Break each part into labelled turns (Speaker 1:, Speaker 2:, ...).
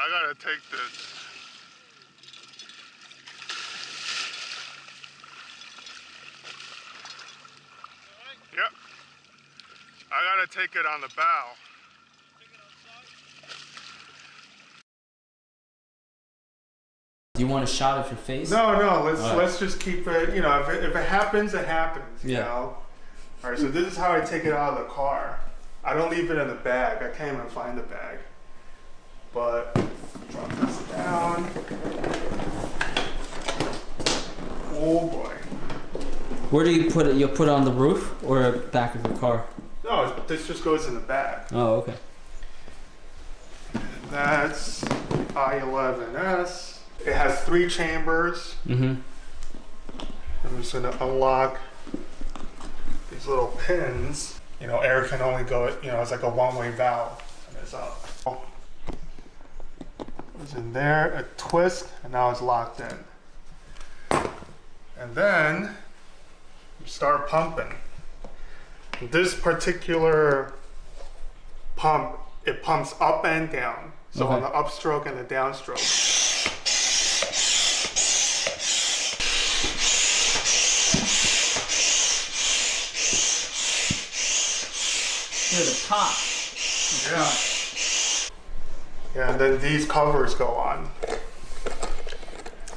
Speaker 1: I gotta take this. Yep. I gotta take it on the bow.
Speaker 2: Do you want a shot of your face?
Speaker 1: No, let's just keep it, you know, if it happens, it happens, you know? All right, so this is how I take it out of the car. I don't leave it in the bag. I can't even find the bag. But drop this down. Oh boy.
Speaker 2: Where do you put it? You'll put it on the roof or back of your car?
Speaker 1: No, this just goes in the bag.
Speaker 2: Oh, okay.
Speaker 1: That's i11s. It has 3 chambers. I'm just gonna unlock these little pins. You know, air can only go, you know, it's like a one-way valve, and it's up. It's in there, a twist, and now it's locked in. And then you start pumping. This particular pump, it pumps up and down. So on the upstroke and the downstroke.
Speaker 2: Hear the pop.
Speaker 1: Yeah. Yeah, and then these covers go on.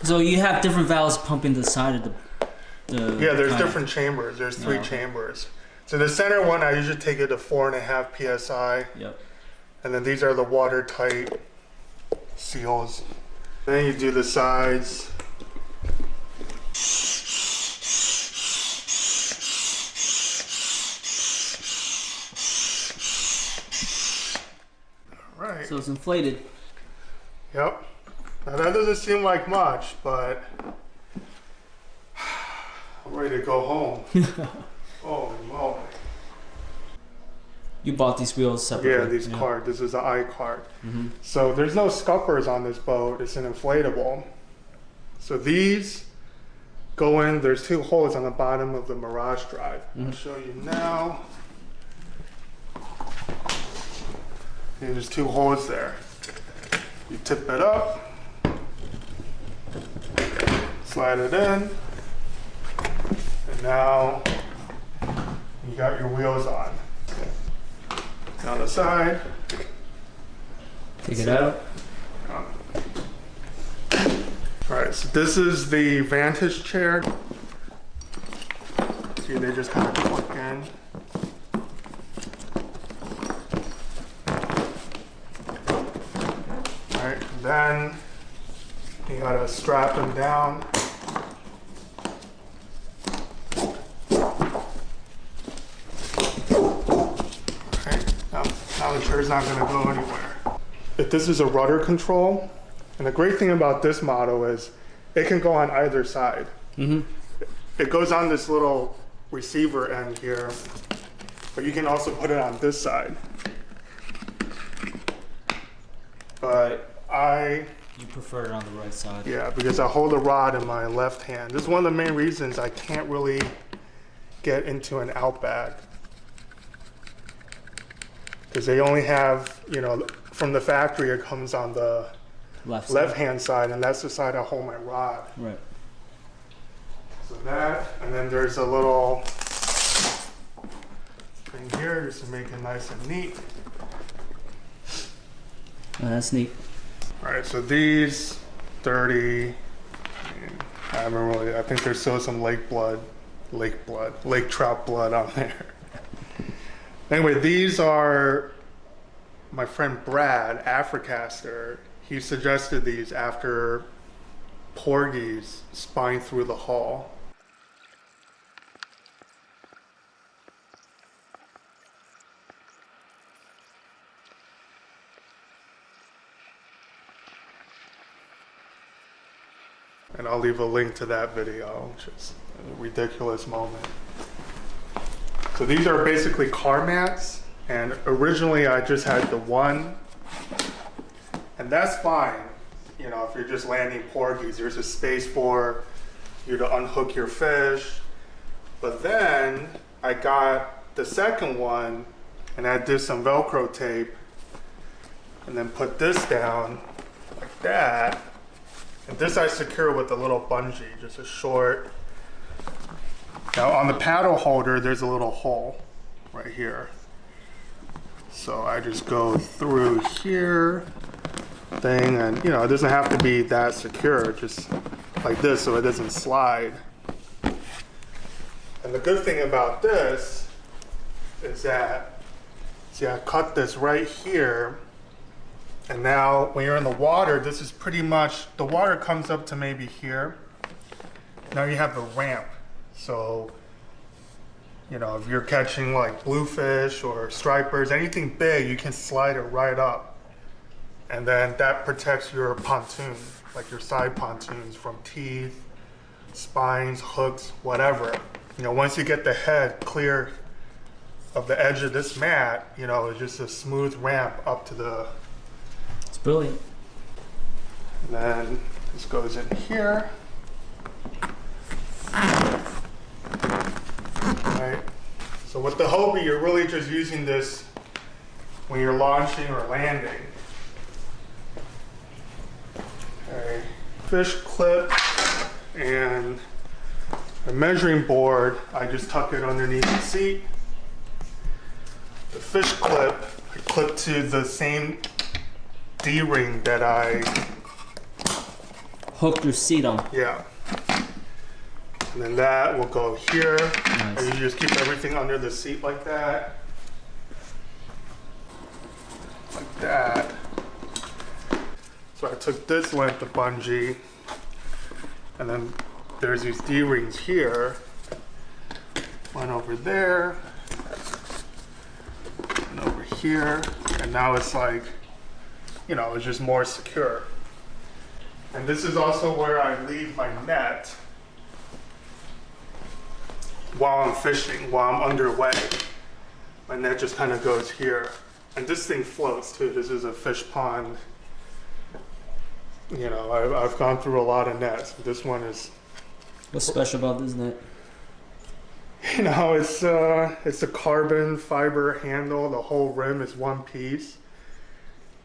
Speaker 2: So you have different valves pumping the side of the
Speaker 1: yeah, there's different chambers. There's 3 chambers. So the center one, I usually take it to 4.5 psi.
Speaker 2: Yep.
Speaker 1: And then these are the watertight seals. Then you do the sides. All right.
Speaker 2: So it's inflated.
Speaker 1: Yep. Now that doesn't seem like much, but I'm ready to go home. Oh, moly.
Speaker 2: You bought these wheels separately?
Speaker 1: Yeah, these cart. This is the I cart. So there's no scuppers on this boat. It's an inflatable. So these go in. There's 2 holes on the bottom of the Mirage Drive. I'll show you now. See, there's 2 holes there. You tip it up, slide it in, and now you got your wheels on. On the side.
Speaker 2: Take it out.
Speaker 1: Alright, so this is the vantage chair. See, they just kind of click in. Alright, then you gotta strap them down. Now the chair's not going to go anywhere. This is a rudder control, and the great thing about this model is it can go on either side. It goes on this little receiver end here, but you can also put it on this side. But
Speaker 2: You prefer it on the right side?
Speaker 1: Yeah, because I hold the rod in my left hand. This is one of the main reasons I can't really get into an Outback. Because they only have, you know, from the factory it comes on the left hand side, and that's the side I hold my rod.
Speaker 2: Right.
Speaker 1: So that, and then there's a little thing here just to make it nice and neat.
Speaker 2: Oh, that's neat.
Speaker 1: All right, so these 30, I haven't really, I think there's still some lake trout blood on there. Anyway, these are my friend Brad, Africaster. He suggested these after porgies spine through the hull. And I'll leave a link to that video, which is a ridiculous moment. So these are basically car mats, and originally I just had the one, and that's fine. You know, if you're just landing porgies, there's a space for you to unhook your fish. But then I got the second one, and I did some Velcro tape, and then put this down, that. And this I secure with a little bungee, just a short. Now on the paddle holder, there's a little hole right here. So I just go through here, thing, and you know, it doesn't have to be that secure, just like this so it doesn't slide. And the good thing about this is that, see, I cut this right here. And now when you're in the water, this is pretty much, the water comes up to maybe here. Now you have the ramp. So, you know, if you're catching like bluefish or stripers, anything big, you can slide it right up. And then that protects your pontoon, like your side pontoons from teeth, spines, hooks, whatever. You know, once you get the head clear of the edge of this mat, you know, it's just a smooth ramp up to the.
Speaker 2: Brilliant.
Speaker 1: And then this goes in here. Right. So with the Hobie, you're really just using this when you're launching or landing. Okay. Fish clip and a measuring board. I just tuck it underneath the seat. The fish clip, I clip to the same D-ring that I
Speaker 2: hooked your seat on.
Speaker 1: Yeah. And then that will go here.
Speaker 2: Nice.
Speaker 1: And you just keep everything under the seat like that. Like that. So I took this length of bungee, and then there's these D-rings here. One over there, and over here, and now it's like, you know, it's just more secure. And this is also where I leave my net while I'm fishing, while I'm underway. My net just kind of goes here. And this thing floats too. This is a fish pond. You know, I've gone through a lot of nets. This one is.
Speaker 2: What's special about this net?
Speaker 1: You know, it's a carbon fiber handle. The whole rim is one piece.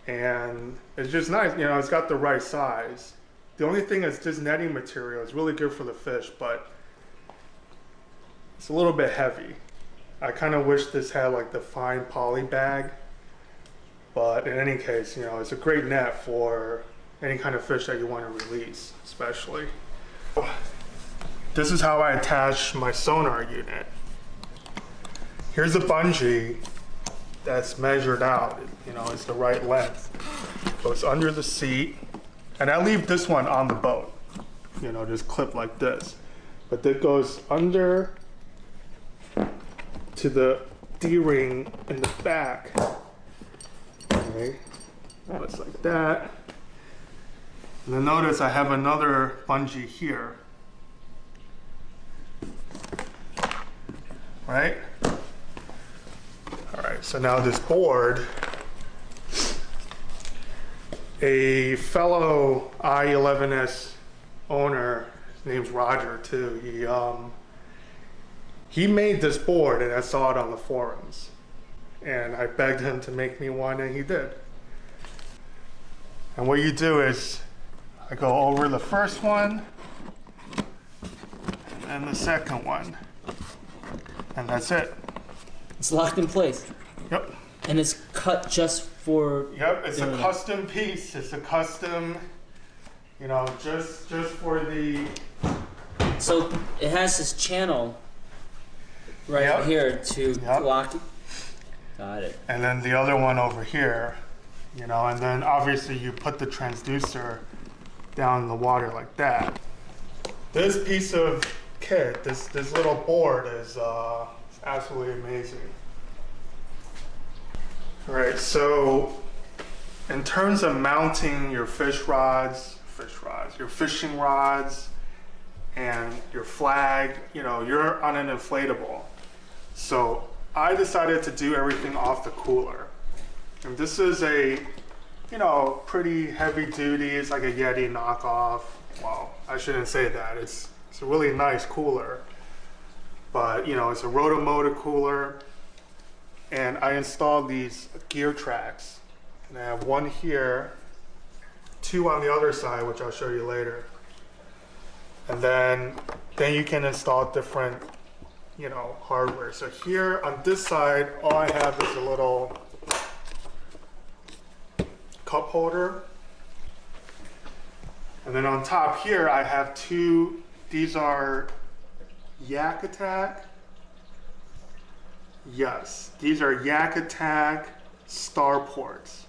Speaker 1: And it's just nice, you know, it's got the right size. The only thing is this netting material is really good for the fish, but it's a little bit heavy. I kind of wish this had like the fine poly bag, but in any case, you know, it's a great net for any kind of fish that you want to release, especially. This is how I attach my sonar unit. Here's a bungee that's measured out, you know, it's the right length. Goes under the seat, and I leave this one on the boat, you know, just clip like this. But that goes under to the D-ring in the back. Okay, it's like that. And then notice I have another bungee here. Right? All right, so now this board, a fellow i11s owner, his name's Roger too, he made this board and I saw it on the forums. And I begged him to make me one and he did. And what you do is, I go over the first one and the second one. And that's it.
Speaker 2: It's locked in place.
Speaker 1: Yep.
Speaker 2: And it's cut just for.
Speaker 1: Yep, it's a custom piece. It's a custom, you know, just for the.
Speaker 2: So it has this channel right here to lock it. Got it.
Speaker 1: And then the other one over here, you know, and then obviously you put the transducer down in the water like that. This piece of kit, this little board is absolutely amazing. All right, so in terms of mounting your your fishing rods, and your flag, you know, you're on an inflatable. So I decided to do everything off the cooler. And this is a, you know, pretty heavy duty, it's like a Yeti knockoff. Well, I shouldn't say that, it's a really nice cooler. But, you know, it's a rotomotor cooler. And I installed these gear tracks. And I have one here, two on the other side, which I'll show you later. And then you can install different, you know, hardware. So here on this side, all I have is a little cup holder. And then on top here, I have two, these are Yak Attack. Yes, these are Yak Attack star ports.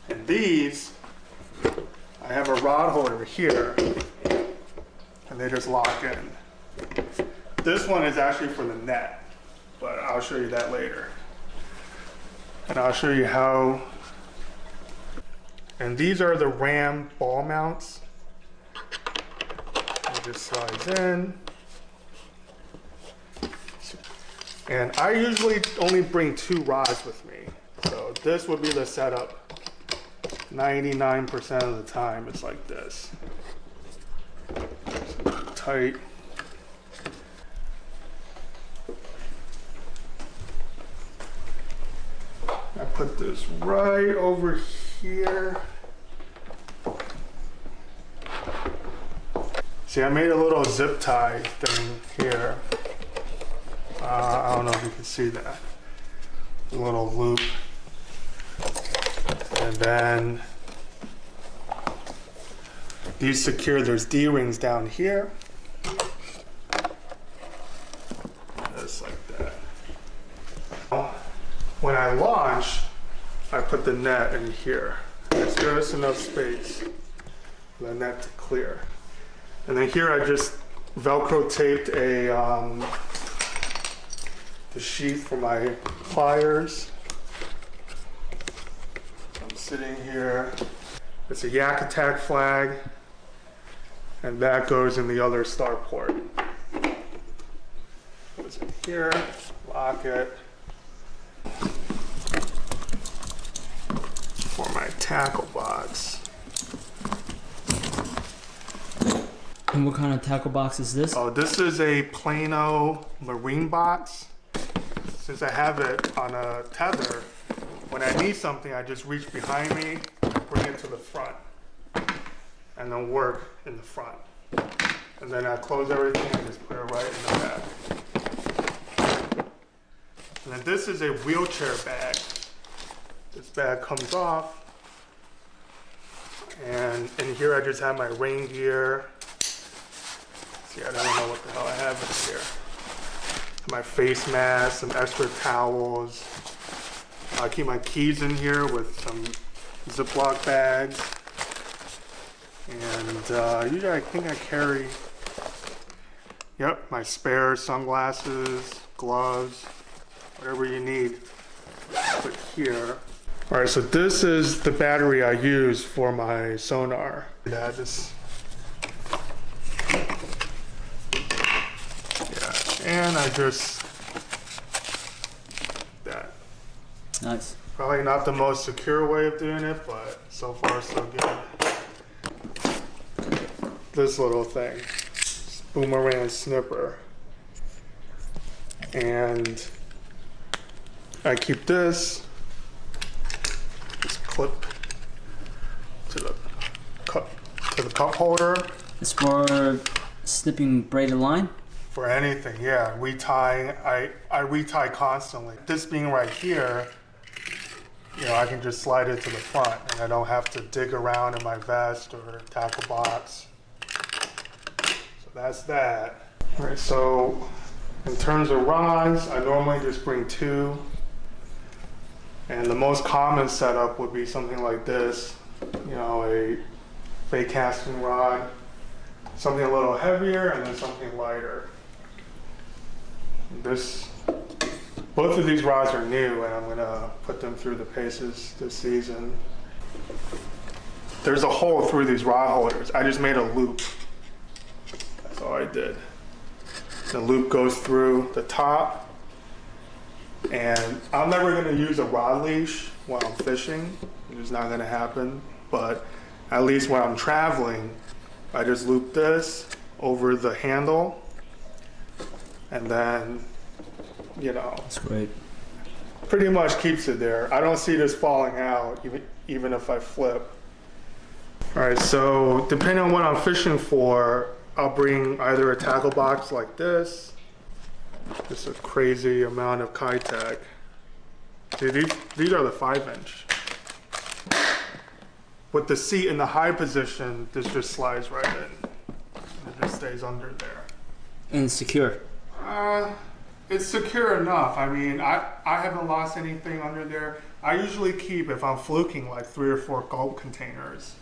Speaker 1: And these, I have a rod holder here, and they just lock in. This one is actually for the net, but I'll show you that later. And I'll show you how. And these are the Ram ball mounts. It just slides in. And I usually only bring two rods with me. So this would be the setup. 99% of the time it's like this. Tight. I put this right over here. See, I made a little zip tie thing here. I don't know if you can see that. A little loop. And then these secure, there's D-rings down here. Just like that. When I launch, I put the net in here. There's just enough space for the net to clear. And then here I just Velcro taped the sheath for my pliers. I'm sitting here. It's a Yak Attack flag, and that goes in the other star port. Goes in here, lock it. For my tackle box.
Speaker 2: And what kind of tackle box is this?
Speaker 1: Oh, this is a Plano marine box. Since I have it on a tether, when I need something, I just reach behind me, bring it to the front, and then work in the front. And then I close everything and just put it right in the bag. And then this is a wheelchair bag. This bag comes off, and in here I just have my rain gear. See, I don't know what the hell I have in here. My face mask, some extra towels. I keep my keys in here with some Ziploc bags. And usually I think I carry, yep, my spare sunglasses, gloves, whatever you need. Put here. All right, so this is the battery I use for my sonar. Yeah, and I just, that.
Speaker 2: Nice.
Speaker 1: Probably not the most secure way of doing it, but so far so good. This little thing, boomerang snipper. And I keep this clip to the cup holder.
Speaker 2: It's for snipping braided line?
Speaker 1: For anything, yeah. I retie constantly. This being right here, you know, I can just slide it to the front and I don't have to dig around in my vest or tackle box. So that's that. All right, so in terms of rods, I normally just bring two. And the most common setup would be something like this, you know, a fake casting rod, something a little heavier and then something lighter. Both of these rods are new and I'm gonna put them through the paces this season. There's a hole through these rod holders. I just made a loop. That's all I did. The loop goes through the top, and I'm never gonna use a rod leash while I'm fishing. It's not gonna happen, but at least when I'm traveling, I just loop this over the handle, and then, you know,
Speaker 2: that's great.
Speaker 1: Pretty much keeps it there. I don't see this falling out, even if I flip. All right, so depending on what I'm fishing for, I'll bring either a tackle box like this, just a crazy amount of Kayak. See, these are the 5-inch. With the seat in the high position, this just slides right in. It just stays under there.
Speaker 2: And it's secure.
Speaker 1: It's secure enough. I mean, I haven't lost anything under there. I usually keep, if I'm fluking, like 3 or 4 gulp containers.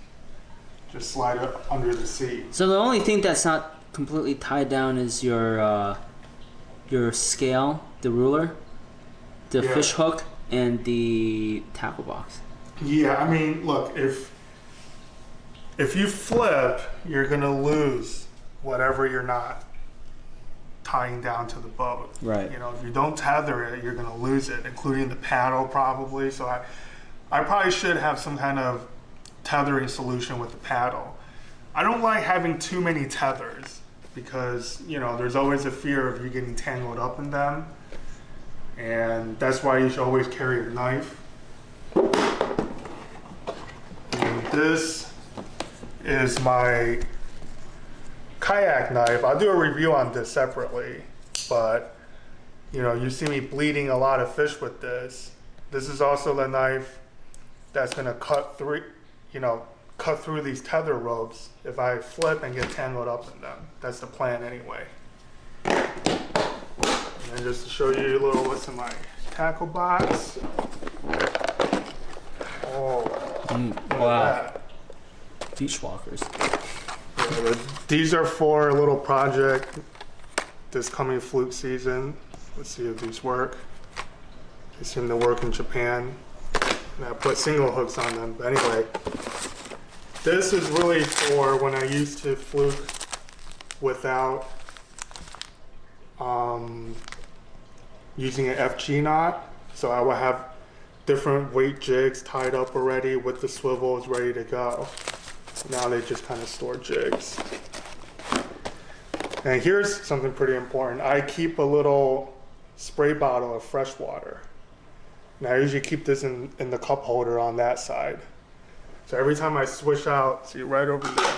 Speaker 1: Just slide it under the seat.
Speaker 2: So the only thing that's not completely tied down is your scale, the ruler, the fish hook, and the tackle box.
Speaker 1: Yeah, I mean, look, if you flip, you're gonna lose whatever you're not tying down to the boat.
Speaker 2: Right.
Speaker 1: You know, if you don't tether it, you're gonna lose it, including the paddle probably. So I probably should have some kind of tethering solution with the paddle. I don't like having too many tethers because, you know, there's always a fear of you getting tangled up in them. And that's why you should always carry a knife. And this is my Kayak knife. I'll do a review on this separately, but you know, you see me bleeding a lot of fish with this. This is also the knife that's gonna cut through, you know, cut through these tether ropes if I flip and get tangled up in them. That's the plan anyway. And just to show you a little what's in my tackle box. Oh,
Speaker 2: wow. Beach walkers.
Speaker 1: Yeah, these are for a little project this coming fluke season. Let's see if these work. They seem to work in Japan. And I put single hooks on them. But anyway, this is really for when I used to fluke without using an FG knot. So I would have different weight jigs tied up already with the swivels ready to go. Now they just kind of store jigs. And here's something pretty important. I keep a little spray bottle of fresh water. Now I usually keep this in the cup holder on that side. So every time I switch out, see right over there,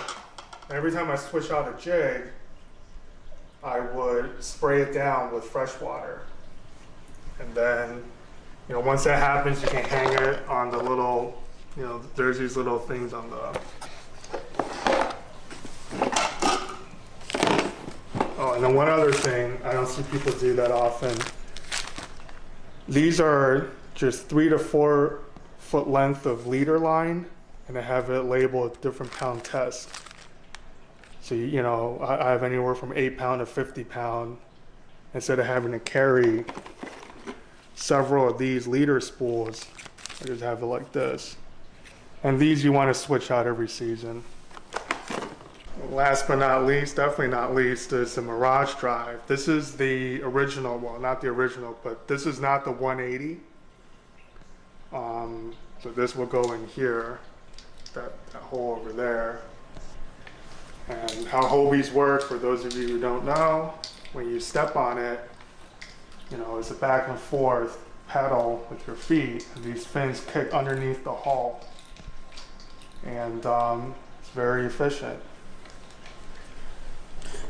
Speaker 1: every time I switch out a jig, I would spray it down with fresh water. And then, you know, once that happens, you can hang it on the little, you know, there's these little things on the, oh, and then one other thing, I don't see people do that often. These are just 3 to 4 foot length of leader line, and I have it labeled different pound test. So, you know, I have anywhere from 8 pound to 50 pound. Instead of having to carry several of these leader spools, I just have it like this. And these you want to switch out every season. Last but not least, definitely not least, is the Mirage Drive. This is the original, well, not the original, but this is not the 180. So this will go in here, that hole over there. And how Hobies work, for those of you who don't know, when you step on it, you know, it's a back and forth pedal with your feet, and these fins kick underneath the hull. And it's very efficient.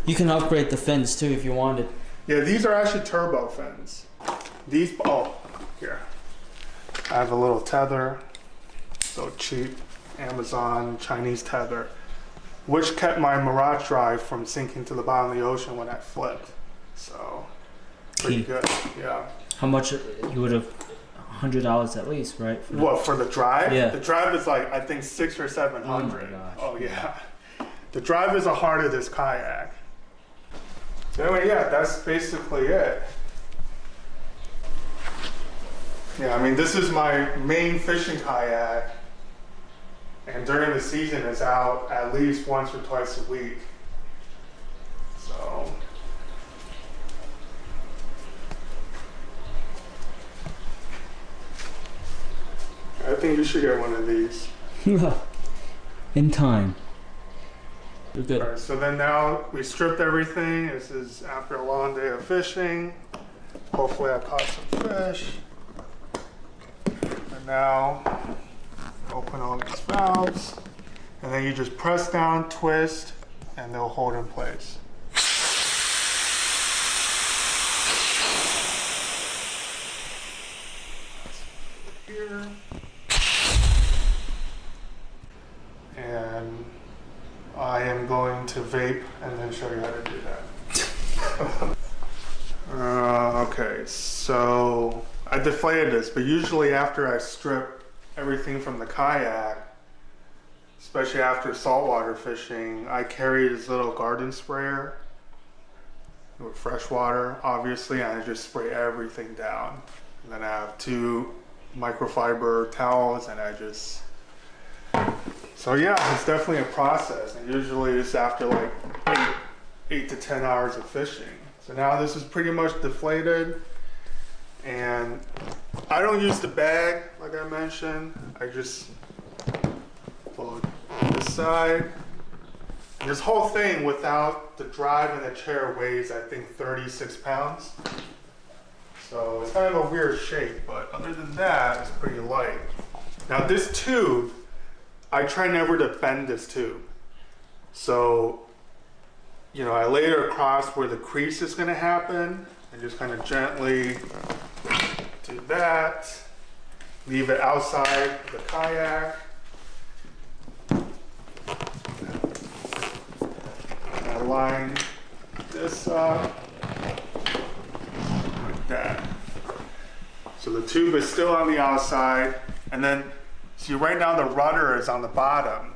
Speaker 2: You can upgrade the fins too if you wanted.
Speaker 1: Yeah, these are actually turbo fins. These, oh, here. I have a little tether, so cheap, Amazon Chinese tether, which kept my Mirage Drive from sinking to the bottom of the ocean when I flipped. So, pretty good, yeah.
Speaker 2: How much you would have? $100 at least, right?
Speaker 1: What, for the drive?
Speaker 2: Yeah.
Speaker 1: The drive is like, I think 600 or 700. Oh yeah. The drive is the heart of this kayak. So anyway, yeah, that's basically it. Yeah, I mean, this is my main fishing kayak, and during the season it's out at least once or twice a week. So. I think you should get one of these.
Speaker 2: In time. You're good.
Speaker 1: All right, so then now we stripped everything. This is after a long day of fishing. Hopefully I caught some fish. And now open all these valves. And then you just press down, twist, and they'll hold in place. Here. And I am going to vape and then show you how to do that. Okay, so I deflated this, but usually after I strip everything from the kayak, especially after saltwater fishing, I carry this little garden sprayer with fresh water, obviously, and I just spray everything down. And then I have 2 microfiber towels, and I just... So yeah, it's definitely a process, and usually it's after like 8 to 10 hours of fishing. So now this is pretty much deflated, and I don't use the bag like I mentioned. I just pull it this side. And this whole thing without the drive and the chair weighs, I think, 36 pounds. So it's kind of a weird shape, but other than that, it's pretty light. Now this tube, I try never to bend this tube. So, you know, I lay it across where the crease is going to happen and just kind of gently do that. Leave it outside the kayak. I line this up like that. So the tube is still on the outside, and then see right now the rudder is on the bottom,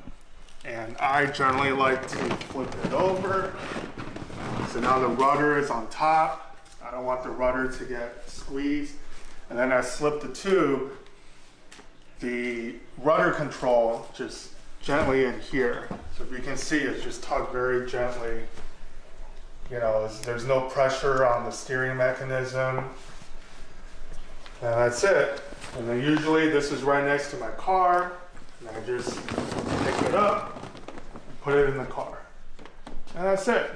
Speaker 1: and I generally like to flip it over. So now the rudder is on top. I don't want the rudder to get squeezed. And then I slip the tube, the rudder control just gently in here. So if you can see, it's just tugged very gently. You know, there's no pressure on the steering mechanism. And that's it. And then usually this is right next to my car, and I just pick it up, put it in the car. And that's it.